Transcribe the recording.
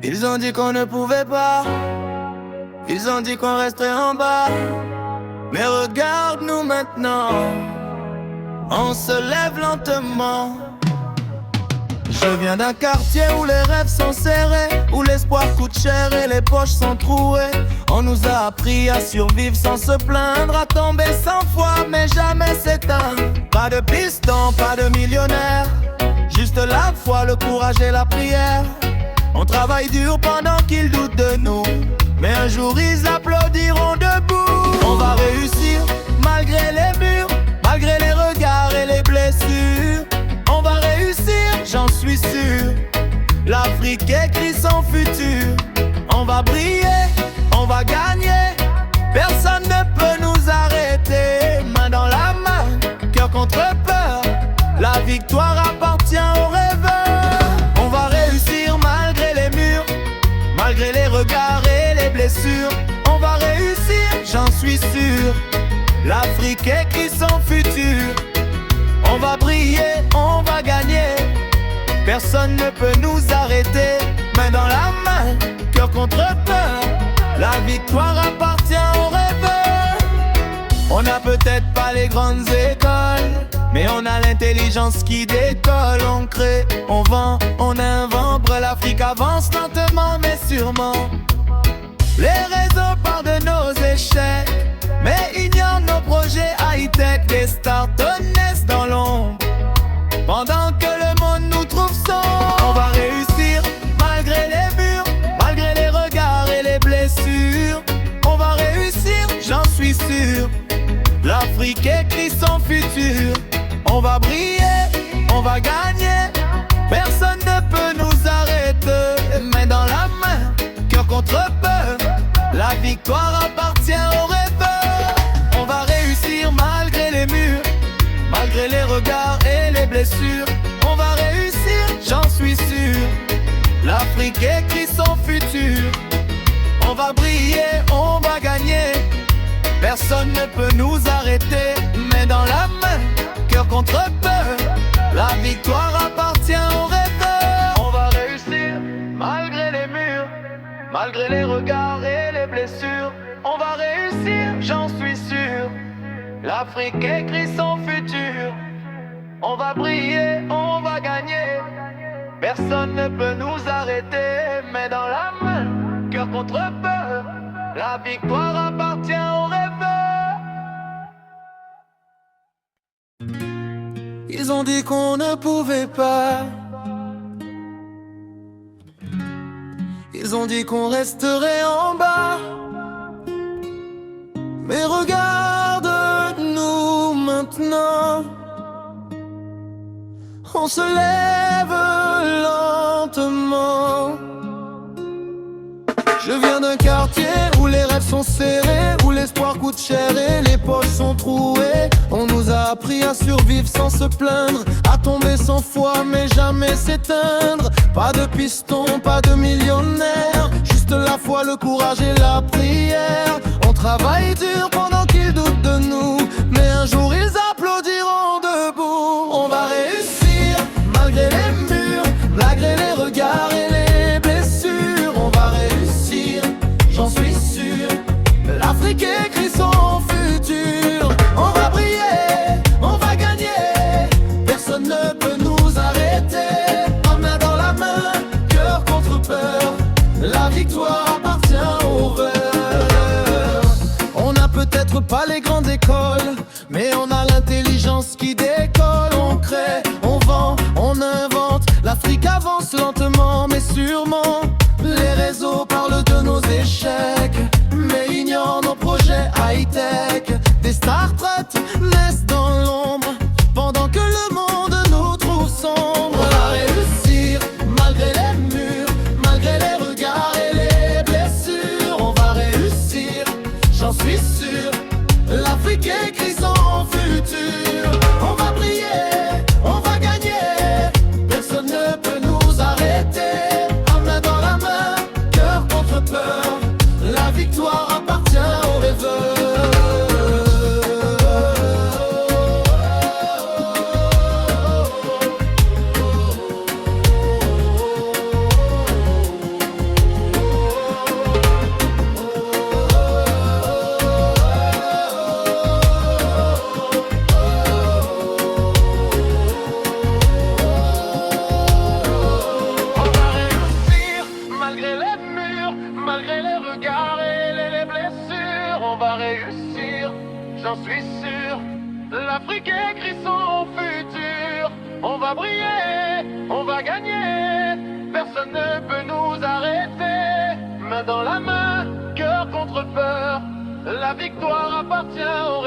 Ils ont dit qu'on ne pouvait pas, ils ont dit qu'on resterait en bas. Mais regarde-nous maintenant, on se lève lentement. Je viens d'un quartier où les rêves sont serrés, où l'espoir coûte cher et les poches sont trouées. On nous a appris à survivre sans se plaindre, à tomber 100 fois mais jamais s'éteindre. Pas de piston, pas de millionnaire, juste la foi, le courage et la prière. On travaille dur pendant qu'ils doutent de nous, mais un jour ils applaudiront debout. On va réussir malgré les murs, malgré les regards et les blessures. On va réussir, j'en suis sûr. L'Afrique écrit son futur. On va briller, on va gagner. Personne ne peut nous arrêter. Main dans la main, cœur contre peur. La victoire appartient aux rêveurs. On va réussir malgré les murs, malgré les regards et les blessures. On va réussir, j'en suis sûr. L'Afrique écrit son futur. On va briller, on va gagner. Personne ne peut nous arrêter. Main dans la main, cœur contre peur. La victoire appartient aux rêveurs. On n'a peut-être pas les grandes écoles, mais on a l'intelligence qui décolle. On crée, on vend, on invente. L'Afrique avance lentement mais sûrement. Les réseaux parlent de nos échecs, mais ignorent nos projets high-tech. Des startups naissent dans l'ombre, pendant que le monde nous trouve sombre. On va réussir, malgré les murs, malgré les regards et les blessures. On va réussir, j'en suis sûr. L'Afrique écrit son futur. On va briller, on va gagner. Personne ne peut nous arrêter. Main dans la main, cœur contre peur. La victoire appartient aux rêveurs. On va réussir malgré les murs, malgré les regards et les blessures. On va réussir, j'en suis sûr. L'Afrique écrit son futur. On va briller, on va gagner. Personne ne peut nous arrêter. Main dans la main, cœur contre peur. La victoire appartient aux rêveurs. On va réussir malgré les murs, malgré les regards et les blessures. On va réussir, j'en suis sûr. L'Afrique écrit son futur. On va briller, on va gagner. Personne ne peut nous arrêter. Mais dans la main, cœur contre peur. La victoire appartient aux rêveurs. Ils ont dit qu'on ne pouvait pas. Ils ont dit qu'on resterait en bas. Mais regarde-nous maintenant, on se lève lentement. Je viens d'un quartier où les rêves sont serrés, où l'espoir coûte cher et les poches sont trouées. On nous a appris à survivre sans se plaindre, à tomber 100 fois mais jamais s'éteindre. Pas de piston, pas de millionnaire, juste la foi, le courage et la prière. On travaille dur pendant qu'ils doutent de nous, mais un jour ils applaudiront debout. On va réussir malgré les murs, malgré les regards et les blessures. On va réussir, j'en suis sûr. L'Afrique écrit son futur. On va briller, on va gagner. Personne ne peut nous arrêter. Main dans la main, cœur contre peur. La victoire appartient aux rêveurs. On n'a peut-être pas les grandes écoles, mais on a l'intelligence qui décolle. On crée, on vend, on invente. L'Afrique avance lentement mais sûrement. Les réseaux parlent de nos échecs, mais ignorent nos projets high-tech. Des startups naissent dans l'ombre, pendant que le monde nous trouve sombre. On va réussir malgré les murs, malgré les regards et les blessures. On va réussir, j'en suis sûr. L'Afrique écrit son futur. On va briller, on va gagner. Personne ne peut nous arrêter. Main dans j'en suis sûr. L'Afrique écrit son futur. On va briller, on va gagner. Personne ne peut nous arrêter. Main dans la main, cœur contre peur. La victoire appartient aux